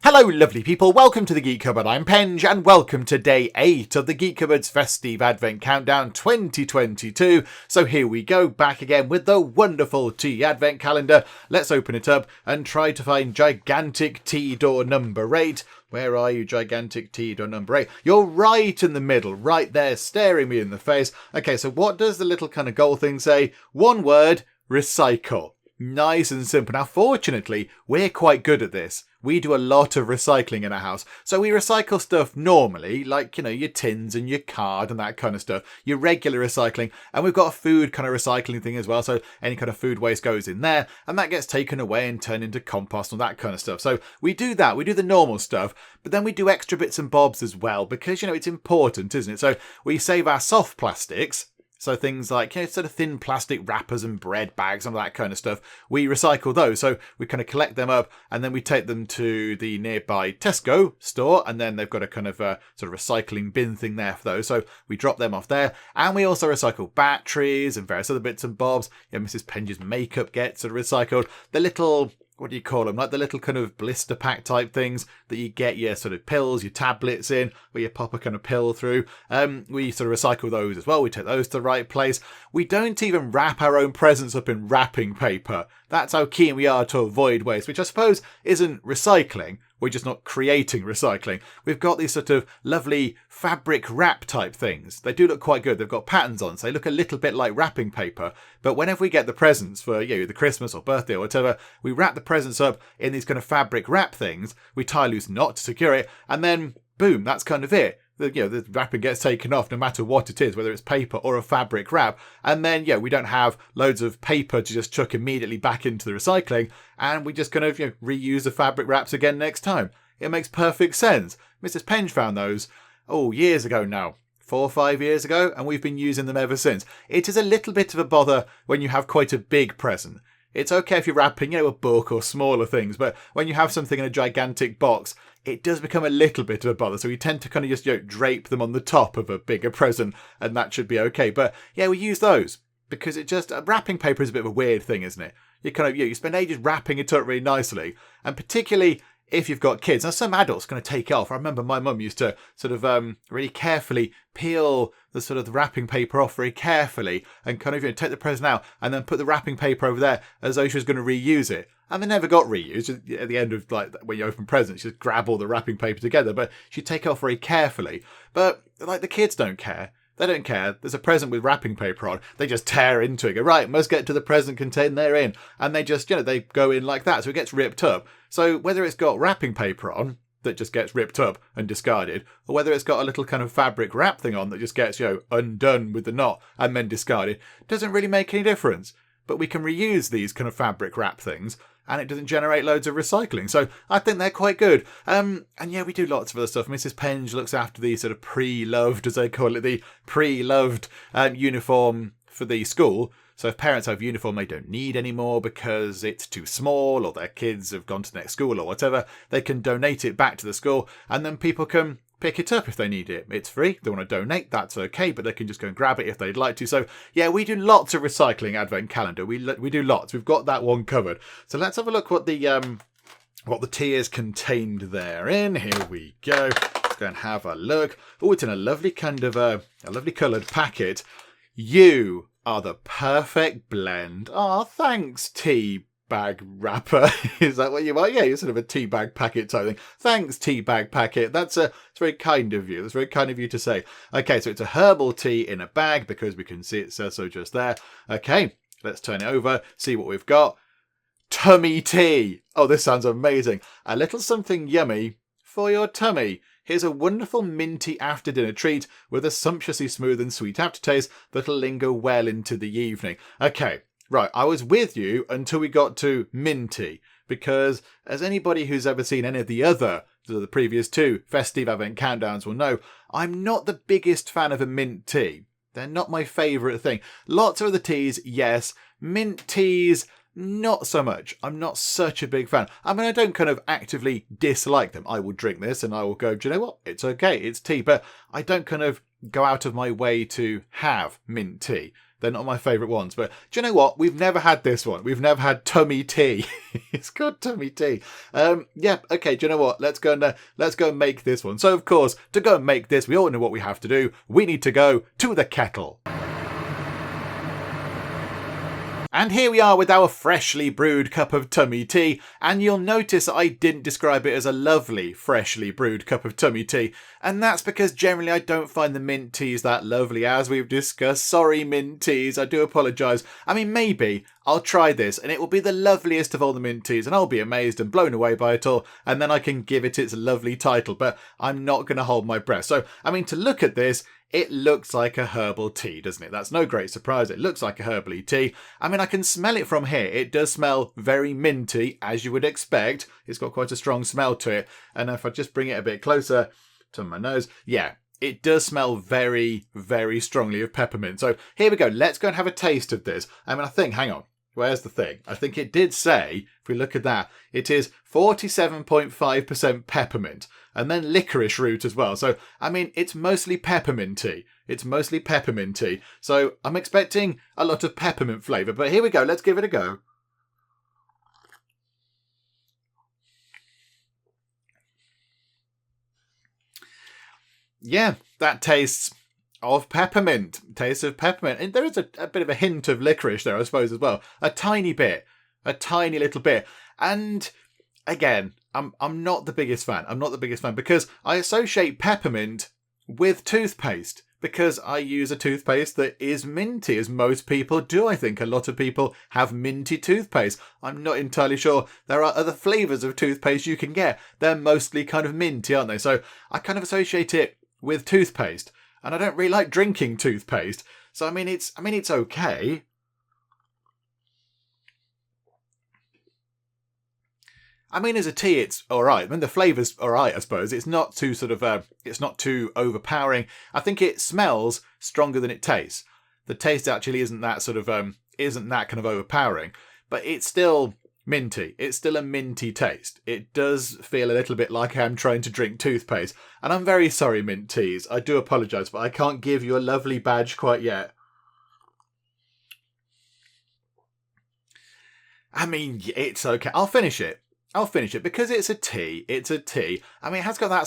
Hello lovely people, welcome to the Geek Cupboard, I'm Penge, and welcome to day 8 of the Geek Cupboard's Fes-tea-ve Advent Countdown 2022. So here we go, back again with the wonderful tea advent calendar. Let's open it up and try to find gigantic tea door number 8. Where are you, gigantic tea door number 8? You're right in the middle, right there, staring me in the face. Okay, so what does the little kind of gold thing say? One word, recycle. Nice and simple. Now, fortunately, we're quite good at this. We do a lot of recycling in our house. So we recycle stuff normally, like, your tins and your card and that kind of stuff. Your regular recycling. And we've got a food kind of recycling thing as well. So any kind of food waste goes in there and that gets taken away and turned into compost and that kind of stuff. So we do that. We do the normal stuff. But then we do extra bits and bobs as well because, it's important, isn't it? So we save our soft plastics. So things like, sort of thin plastic wrappers and bread bags and all that kind of stuff, we recycle those. So we kind of collect them up and then we take them to the nearby Tesco store and then they've got a kind of sort of recycling bin thing there for those. So we drop them off there and we also recycle batteries and various other bits and bobs. Mrs. Penge's makeup gets sort of recycled. The little... what do you call them? Like the little kind of blister pack type things that you get your sort of pills, your tablets in, where you pop a kind of pill through. We sort of recycle those as well. We take those to the right place. We don't even wrap our own presents up in wrapping paper. That's how keen we are to avoid waste, which I suppose isn't recycling. We're just not creating recycling. We've got these sort of lovely fabric wrap type things. They do look quite good. They've got patterns on, so they look a little bit like wrapping paper. But whenever we get the presents for, the Christmas or birthday or whatever, we wrap the presents up in these kind of fabric wrap things. We tie a loose knot to secure it, and then boom, that's kind of it. The wrapping gets taken off no matter what it is, whether it's paper or a fabric wrap. And then, we don't have loads of paper to just chuck immediately back into the recycling. And we just kind of, reuse the fabric wraps again next time. It makes perfect sense. Mrs. Penge found those, years ago now. 4 or 5 years ago. And we've been using them ever since. It is a little bit of a bother when you have quite a big present. It's okay if you're wrapping, a book or smaller things, but when you have something in a gigantic box, it does become a little bit of a bother. So we tend to kind of just, drape them on the top of a bigger present, and that should be okay. But yeah, we use those because it just, wrapping paper is a bit of a weird thing, isn't it? You kind of, you spend ages wrapping it up really nicely, and particularly if you've got kids. Now, some adults kind of take it off. I remember my mum used to sort of really carefully peel the sort of the wrapping paper off very carefully and kind of take the present out and then put the wrapping paper over there as though she was going to reuse it. And they never got reused. At the end of, when you open presents, you just grab all the wrapping paper together. But she'd take it off very carefully. But, the kids don't care. They don't care. There's a present with wrapping paper on. They just tear into it. Go, right, must get to the present contained therein. And they just, they go in like that. So it gets ripped up. So whether it's got wrapping paper on that just gets ripped up and discarded, or whether it's got a little kind of fabric wrap thing on that just gets, undone with the knot and then discarded, doesn't really make any difference. But we can reuse these kind of fabric wrap things and it doesn't generate loads of recycling. So I think they're quite good. And yeah, we do lots of other stuff. Mrs. Penge looks after the sort of pre-loved, as they call it, the pre-loved uniform for the school. So if parents have uniform they don't need anymore because it's too small or their kids have gone to the next school or whatever, they can donate it back to the school and then people can pick it up if they need it. It's free. If they want to donate, that's okay, but they can just go and grab it if they'd like to. So yeah, we do lots of recycling advent calendar. We do lots. We've got that one covered. So let's have a look what the tea is contained therein. Here we go. Let's go and have a look. Oh, it's in a lovely kind of a lovely coloured packet. You are the perfect blend. Oh, thanks, tea bag wrapper. Is that what you are? Yeah, you're sort of a tea bag packet type thing. Thanks, tea bag packet. It's very kind of you. That's very kind of you to say. Okay, so it's a herbal tea in a bag because we can see it says so just there. Okay, let's turn it over, see what we've got. Tummy tea. Oh, this sounds amazing. A little something yummy for your tummy. Here's a wonderful minty after-dinner treat with a sumptuously smooth and sweet aftertaste that'll linger well into the evening. Okay, right, I was with you until we got to minty, because as anybody who's ever seen any of the previous 2 Fes-tea-ve Advent Countdowns will know, I'm not the biggest fan of a mint tea. They're not my favourite thing. Lots of other teas, yes. Mint teas, not so much. I'm not such a big fan. I mean, I don't kind of actively dislike them. I will drink this and I will go, do you know what? It's okay. It's tea. But I don't kind of go out of my way to have mint tea. They're not my favourite ones. But do you know what? We've never had this one. We've never had tummy tea. It's called tummy tea. Yeah, okay, do you know what? Let's go and make this one. So, of course, to go and make this, we all know what we have to do. We need to go to the kettle. And here we are with our freshly brewed cup of tummy tea, and you'll notice I didn't describe it as a lovely, freshly brewed cup of tummy tea, and that's because generally I don't find the mint teas that lovely, as we've discussed. Sorry, mint teas, I do apologise. I mean, maybe I'll try this, and it will be the loveliest of all the mint teas, and I'll be amazed and blown away by it all, and then I can give it its lovely title, but I'm not going to hold my breath. So, I mean, to look at this, it looks like a herbal tea, doesn't it? That's no great surprise. It looks like a herbal tea. I mean, I can smell it from here. It does smell very minty, as you would expect. It's got quite a strong smell to it. And if I just bring it a bit closer to my nose, yeah, it does smell very, very strongly of peppermint. So here we go. Let's go and have a taste of this. I mean, I think, hang on. Where's the thing? I think it did say, if we look at that, it is 47.5% peppermint and then licorice root as well. So, I mean, it's mostly pepperminty. It's mostly pepperminty. So I'm expecting a lot of peppermint flavour. But here we go. Let's give it a go. Yeah, that tastes of peppermint. Taste of peppermint. And there is a bit of a hint of licorice there, I suppose, as well. A tiny bit. A tiny little bit. And again, I'm not the biggest fan. I'm not the biggest fan because I associate peppermint with toothpaste. Because I use a toothpaste that is minty, as most people do. I think a lot of people have minty toothpaste. I'm not entirely sure. There are other flavours of toothpaste you can get. They're mostly kind of minty, aren't they? So I kind of associate it with toothpaste. And I don't really like drinking toothpaste. So I mean it's okay. I mean, as a tea, it's all right. I mean, the flavour's all right, I suppose. It's not too it's not too overpowering. I think it smells stronger than it tastes. The taste actually isn't that isn't that kind of overpowering, but it's still minty. It's still a minty taste. It does feel a little bit like I'm trying to drink toothpaste. And I'm very sorry, mint teas. I do apologise, but I can't give you a lovely badge quite yet. I mean, it's okay. I'll finish it because it's a tea. It's a tea. I mean, it has got that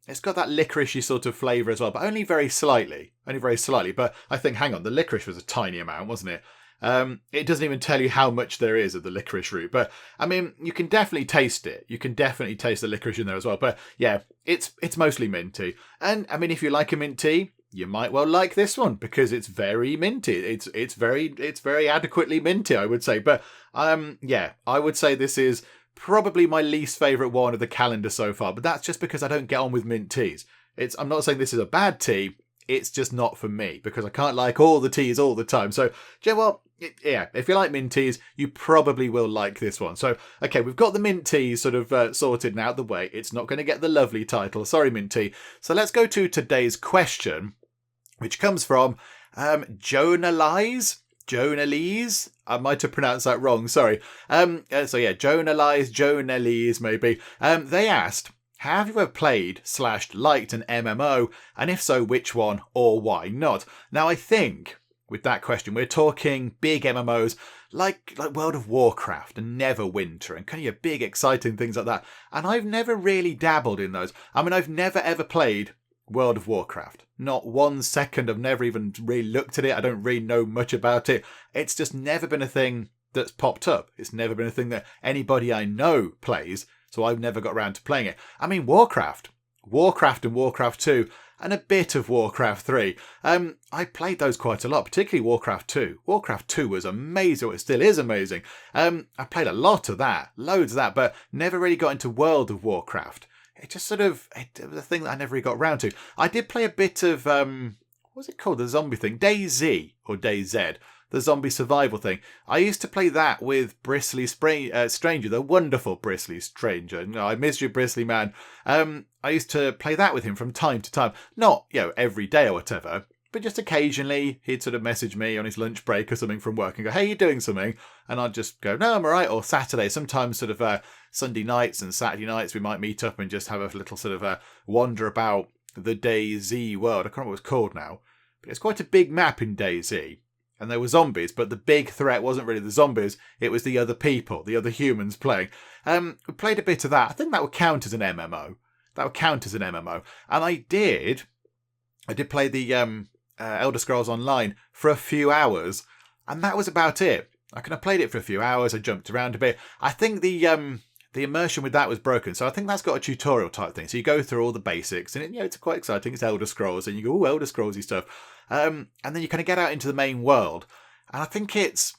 it's got that licoricey sort of flavour as well, but only very slightly. But I think, hang on, the licorice was a tiny amount, wasn't it? It doesn't even tell you how much there is of the licorice root, but I mean, you can definitely taste it. You can definitely taste the licorice in there as well. But yeah, it's mostly minty. And I mean, if you like a mint tea, you might well like this one because it's very minty. It's very adequately minty, I would say. But yeah, I would say this is probably my least favourite one of the calendar so far, but that's just because I don't get on with mint teas. I'm not saying this is a bad tea, it's just not for me, because I can't like all the teas all the time. So, do you know what? Yeah, if you like mint teas, you probably will like this one. So, okay, we've got the mint teas sorted and out the way. It's not going to get the lovely title. Sorry, mint tea. So let's go to today's question, which comes from Jonah Lees. I might have pronounced that wrong, sorry. So yeah, Jonah Lees maybe. They asked, have you ever played/liked an MMO? And if so, which one or why not? Now I think with that question, we're talking big MMOs like World of Warcraft and Neverwinter and kind of your big exciting things like that. And I've never really dabbled in those. I mean, I've never ever played World of Warcraft. Not 1 second. I've never even really looked at it. I don't really know much about it. It's just never been a thing that's popped up. It's never been a thing that anybody I know plays, so I've never got around to playing it. I mean, Warcraft and Warcraft 2, and a bit of Warcraft 3. I played those quite a lot, particularly Warcraft 2. Warcraft 2 was amazing. It still is amazing. I played a lot of that, loads of that, but never really got into World of Warcraft. It just it was a thing that I never really got around to. I did play a bit of, what's it called? The zombie thing. DayZ, or DayZ. The zombie survival thing. I used to play that with Bristly Stranger, the wonderful Bristly Stranger. No, I miss you, Bristly man. I used to play that with him from time to time. Not, every day or whatever, but just occasionally he'd sort of message me on his lunch break or something from work and go, hey, you doing something? And I'd just go, no, I'm all right. Or Saturday, sometimes Sunday nights and Saturday nights, we might meet up and just have a little wander about the DayZ world. I can't remember what it's called now, but it's quite a big map in DayZ. and there were zombies, but the big threat wasn't really the zombies, it was the other people, the other humans playing. We played a bit of that. I think that would count as an MMO. And I did play the Elder Scrolls Online for a few hours, and that was about it. I played it for a few hours, I jumped around a bit. I think the immersion with that was broken, so I think that's got a tutorial type thing. So you go through all the basics, and it's quite exciting. It's Elder Scrolls, and you go, Elder Scrollsy stuff. And then you kind of get out into the main world, and I think it's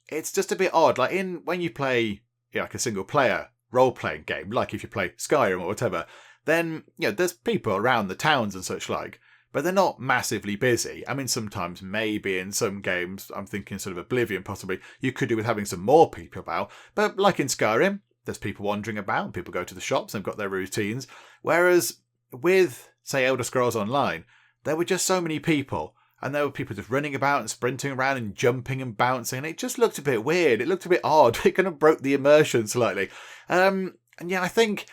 just a bit odd. Like when you play like a single player role playing game, like if you play Skyrim or whatever, then there's people around the towns and such like, but they're not massively busy. I mean, sometimes maybe in some games, I'm thinking sort of Oblivion possibly, you could do with having some more people about. But like in Skyrim, there's people wandering about, people go to the shops, they've got their routines. Whereas with, say, Elder Scrolls Online, there were just so many people, and there were people just running about and sprinting around and jumping and bouncing, and it just looked a bit weird. It looked a bit odd. It kind of broke the immersion slightly. And yeah, I think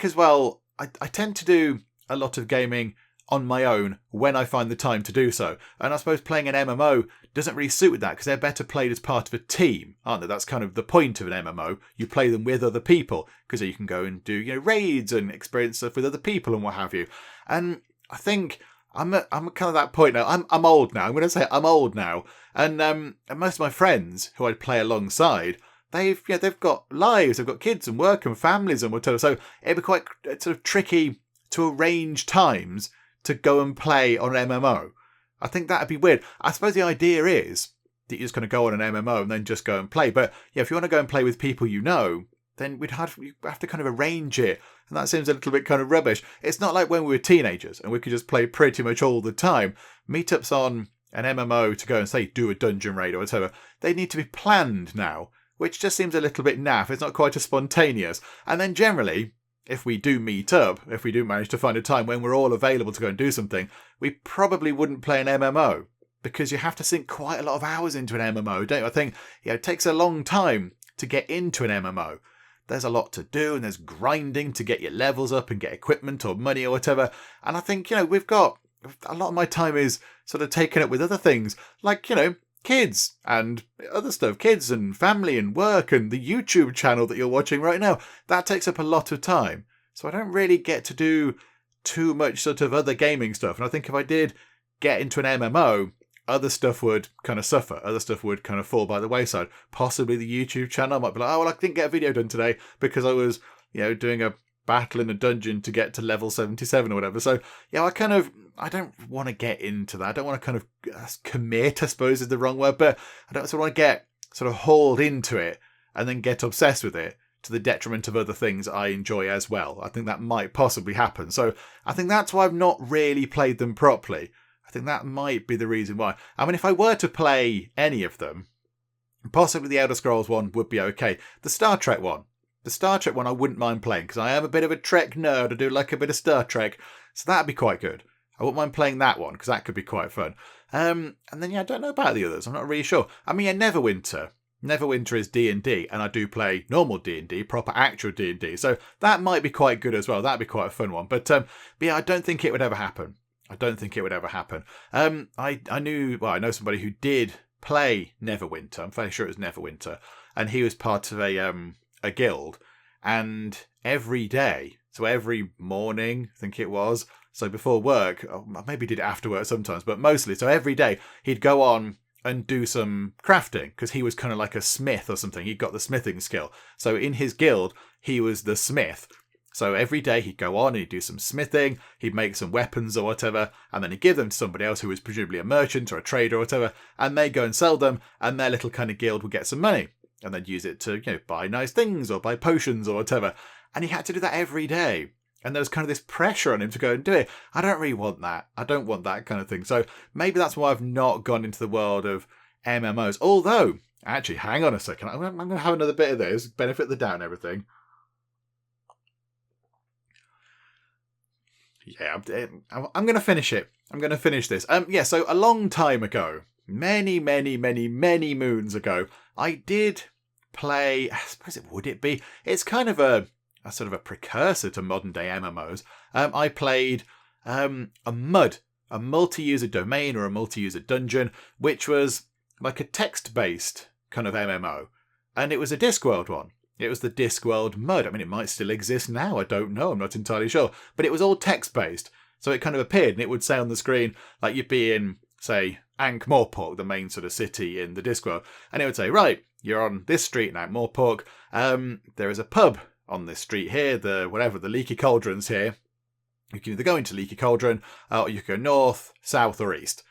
as well, I tend to do a lot of gaming on my own when I find the time to do so. And I suppose playing an MMO doesn't really suit with that, because they're better played as part of a team, aren't they? That's kind of the point of an MMO. You play them with other people, because you can go and do raids and experience stuff with other people and what have you. And I think I'm kind of that point now. I'm old now. I'm going to say I'm old now. And most of my friends who I'd play alongside, they've got lives, they've got kids and work and families and whatever. So it'd be quite sort of tricky to arrange times to go and play on an MMO. I think that'd be weird. I suppose the idea is that you're just going to go on an MMO and then just go and play. But if you want to go and play with people then you have to kind of arrange it. And that seems a little bit kind of rubbish. It's not like when we were teenagers and we could just play pretty much all the time. Meetups on an MMO to go and say do a dungeon raid or whatever, they need to be planned now, which just seems a little bit naff. It's not quite as spontaneous. And then generally, if we do meet up, if we do manage to find a time when we're all available to go and do something, we probably wouldn't play an MMO, because you have to sink quite a lot of hours into an MMO, don't you? I think it takes a long time to get into an MMO. There's a lot to do, and there's grinding to get your levels up and get equipment or money or whatever. And I think, we've got a lot of my time is sort of taken up with other things, like, kids and other stuff, kids and family and work and the YouTube channel that you're watching right now. That takes up a lot of time. So I don't really get to do too much sort of other gaming stuff. And I think if I did get into an MMO, other stuff would kind of suffer. Other stuff would kind of fall by the wayside. Possibly the YouTube channel. I might be like, I didn't get a video done today because I was, doing a battle in a dungeon to get to level 77 or whatever. So, I don't want to get into that. I don't want to kind of commit, I suppose is the wrong word, but I don't want to get sort of hauled into it and then get obsessed with it to the detriment of other things I enjoy as well. I think that might possibly happen. So I think that's why I've not really played them properly. I think that might be the reason why. I mean, if I were to play any of them, possibly the Elder Scrolls one would be okay. The Star Trek one I wouldn't mind playing, because I am a bit of a Trek nerd. I do like a bit of Star Trek, so that'd be quite good. I wouldn't mind playing that one, because that could be quite fun. And then, I don't know about the others. I'm not really sure. I mean, Neverwinter. Neverwinter is D&D, and I do play normal D&D, proper actual D&D. So that might be quite good as well. That'd be quite a fun one. But I don't think it would ever happen. I know somebody who did play Neverwinter. I'm fairly sure it was Neverwinter. And he was part of a guild. And every day, so every morning, I think it was, so before work, maybe did it after work sometimes, but mostly, so every day, he'd go on and do some crafting, because he was kind of like a smith or something. He'd got the smithing skill. So in his guild, he was the smith. So every day he'd go on and he'd do some smithing, he'd make some weapons or whatever, and then he'd give them to somebody else who was presumably a merchant or a trader or whatever, and they'd go and sell them, and their little kind of guild would get some money, and they'd use it to, buy nice things or buy potions or whatever. And he had to do that every day. And there was kind of this pressure on him to go and do it. I don't really want that. I don't want that kind of thing. So maybe that's why I've not gone into the world of MMOs. Although, actually, hang on a second. I'm going to have another bit of this. Benefit the doubt and everything. Yeah, I'm going to finish it. I'm going to finish this. So a long time ago, many moons ago, I did play, I suppose it's kind of a sort of a precursor to modern day MMOs. I played a multi-user domain or a multi-user dungeon, which was like a text-based kind of MMO, and it was a Discworld one. It was the Discworld Mud. I mean, it might still exist now. I don't know. I'm not entirely sure. But it was all text-based. So it kind of appeared, and it would say on the screen, like you'd be in, say, Ankh-Morpork, the main sort of city in the Discworld, and it would say, right, you're on this street in Ankh-Morpork. There is a pub on this street here, the Leaky Cauldron's here. You can either go into Leaky Cauldron, or you can go north, south, or east.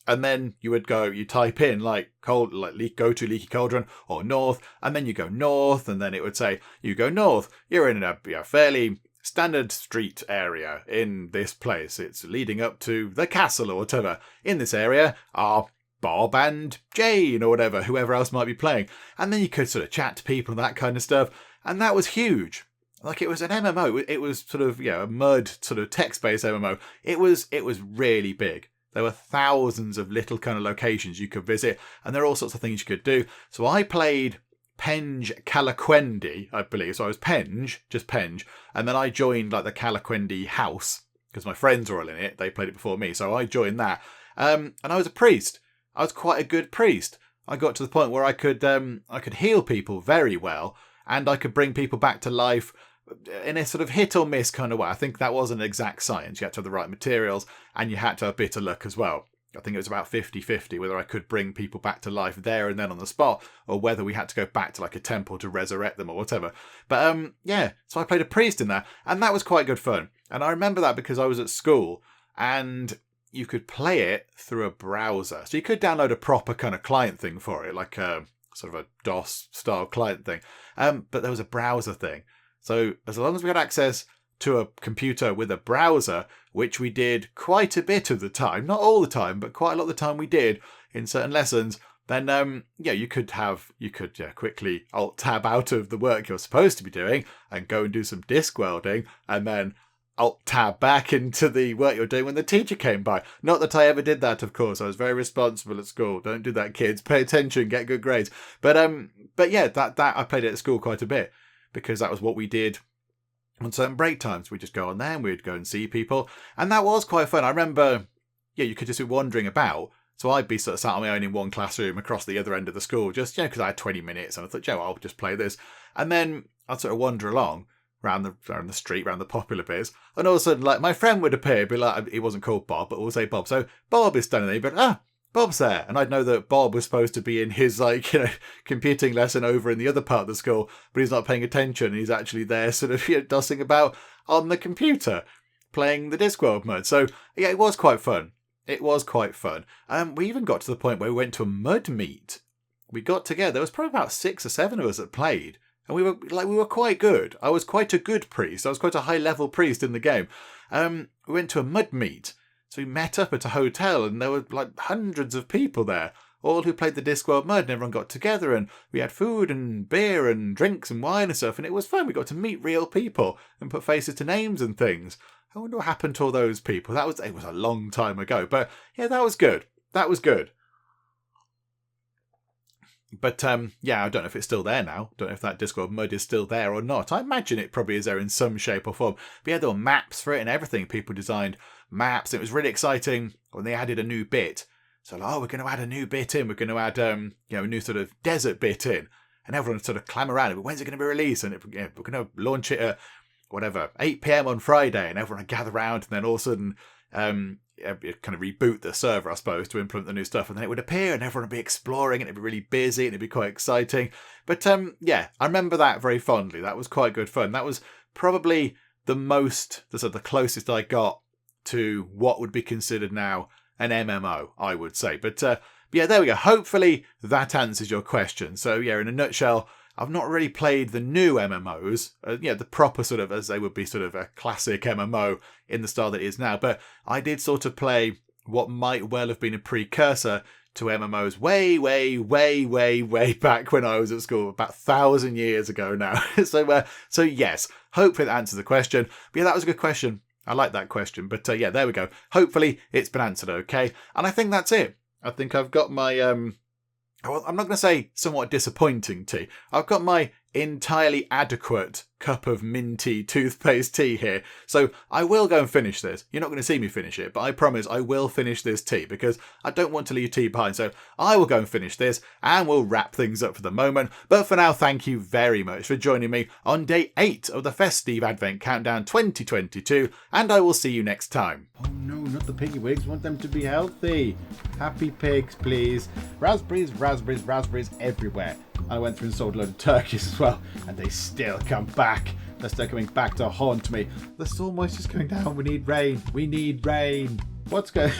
And then you type in go to Leaky Cauldron or north, and then you go north, and then it would say, you go north, you're in a fairly standard street area in this place. It's leading up to the castle or whatever. In this area are Bob and Jane or whatever, whoever else might be playing. And then you could sort of chat to people and that kind of stuff. And that was huge. Like, it was an MMO. It was sort of, a mud sort of text-based MMO. It was really big. There were thousands of little kind of locations you could visit, and there are all sorts of things you could do. So I played Penge Calaquendi, I believe. So I was Penge, just Penge, and then I joined like the Calaquendi house because my friends were all in it. They played it before me, so I joined that. And I was a priest. I was quite a good priest. I got to the point where I could heal people very well, and I could bring people back to life in a sort of hit or miss kind of way. I think that wasn't exact science. You had to have the right materials, and you had to have a bit of luck as well. I think it was about 50-50 whether I could bring people back to life there and then on the spot, or whether we had to go back to like a temple to resurrect them or whatever. But so I played a priest in that, and that was quite good fun. And I remember that because I was at school, and you could play it through a browser. So you could download a proper kind of client thing for it, like a sort of a DOS style client thing. But there was a browser thing. So as long as we had access to a computer with a browser, which we did quite a bit of the time, not all the time, but quite a lot of the time we did in certain lessons, then you could quickly Alt-Tab out of the work you're supposed to be doing and go and do some disk welding, and then Alt-Tab back into the work you're doing when the teacher came by. Not that I ever did that, of course. I was very responsible at school. Don't do that, kids. Pay attention, get good grades. But yeah, that I played it at school quite a bit, because that was what we did on certain break times. We'd just go on there and we'd go and see people. And that was quite fun. I remember, you could just be wandering about. So I'd be sort of sat on my own in one classroom across the other end of the school, just, because I had 20 minutes. And I thought, I'll just play this. And then I'd sort of wander along around the street, around the popular bits. And all of a sudden, like, my friend would appear, be like, he wasn't called Bob, but we'll say Bob. So Bob is standing there, but Bob's there. And I'd know that Bob was supposed to be in his, computing lesson over in the other part of the school, but he's not paying attention. He's actually there sort of, dossing about on the computer, playing the Discworld mode. So, yeah, it was quite fun. It was quite fun. We even got to the point where we went to a mud meet. We got together. There was probably about 6 or 7 of us that played. And we were quite good. I was quite a good priest. I was quite a high-level priest in the game. We went to a mud meet. So we met up at a hotel, and there were hundreds of people there, all who played the Discworld Mud, and everyone got together, and we had food and beer and drinks and wine and stuff, and it was fun. We got to meet real people and put faces to names and things. I wonder what happened to all those people. It was a long time ago, but yeah, that was good. That was good. But I don't know if it's still there now. Don't know if that Discworld Mud is still there or not. I imagine it probably is there in some shape or form. But yeah, there were maps for it and everything. People designed maps. It was really exciting when they added a new bit. So, we're going to add a new bit in. We're going to add, a new sort of desert bit in. And everyone would sort of clam around. But when's it going to be released? And we're going to launch it at, 8 p.m. on Friday. And everyone would gather around. And then all of a sudden, it kind of reboot the server, I suppose, to implement the new stuff. And then it would appear and everyone would be exploring and it'd be really busy and it'd be quite exciting. But, I remember that very fondly. That was quite good fun. That was probably the closest I got to what would be considered now an MMO, I would say. But there we go. Hopefully that answers your question. So in a nutshell, I've not really played the new MMOs, the proper sort of, as they would be sort of a classic MMO in the style that it is now. But I did sort of play what might well have been a precursor to MMOs way, way, way, way, way back when I was at school, about 1,000 years ago now. So yes, hopefully that answers the question. But that was a good question. I like that question. But there we go. Hopefully it's been answered okay. And I think that's it. I think I've got my... I'm not going to say somewhat disappointing tea. I've got my entirely adequate cup of minty toothpaste tea here. So I will go and finish this. You're not going to see me finish it, but I promise I will finish this tea because I don't want to leave tea behind. So I will go and finish this and we'll wrap things up for the moment. But for now, thank you very much for joining me on day 8 of the Fes-tea-ve Advent Countdown 2022, and I will see you next time. Oh no, not the piggy wigs. Want them to be healthy. Happy pigs, please. Raspberries, raspberries, raspberries everywhere. I went through and sold a load of turkeys as well, and they still come back. They're still coming back to haunt me. The soil moisture's going down. We need rain. We need rain. What's going